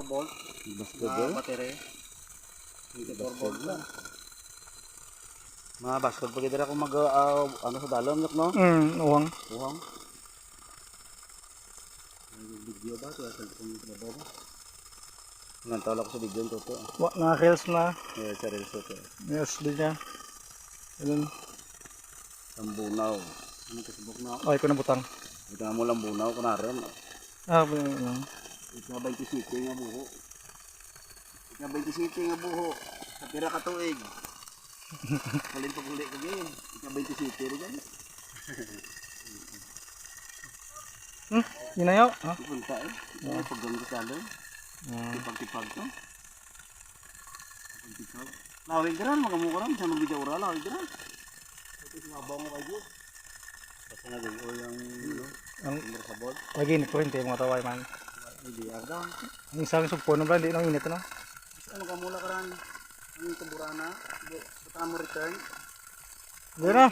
Bolt. Basketball. Na battery. 24 volt lang. Mga basketball kita ako mag ano sa dalom yok no? Uwang. Uhang. Video ba to sa kung trabaho ba? Nantala ko sa video nito to. Wa na reels na. Sa reels to. Yes, din niya. Ayun. Sambunaw. Ano to subok na? Ay ko na butang. Kita mo lang bunaw ko na ron. Ayun. Ika 27 nga buho. Ika 27 nga buho. Sa pira ka tuig. Kalin pag huli ko ganyan. Ika 27 rin yan. Ginayaw. Punta eh. Ika paggang ko talo. Tipag-tipag to. Tipag-tipag. Lawig rin, magamukuran. Sa magbidya ura, lawig rin. Ito sumabaw nga kayo. Basta na gawin. O yung submersible. Lagi ni kurente mga taway man. Hindi arda. Ang isang sugpo na ba, hindi nang init no? Ano ka mula ka rin? Ang taburana. Bata mo return. Hindi na.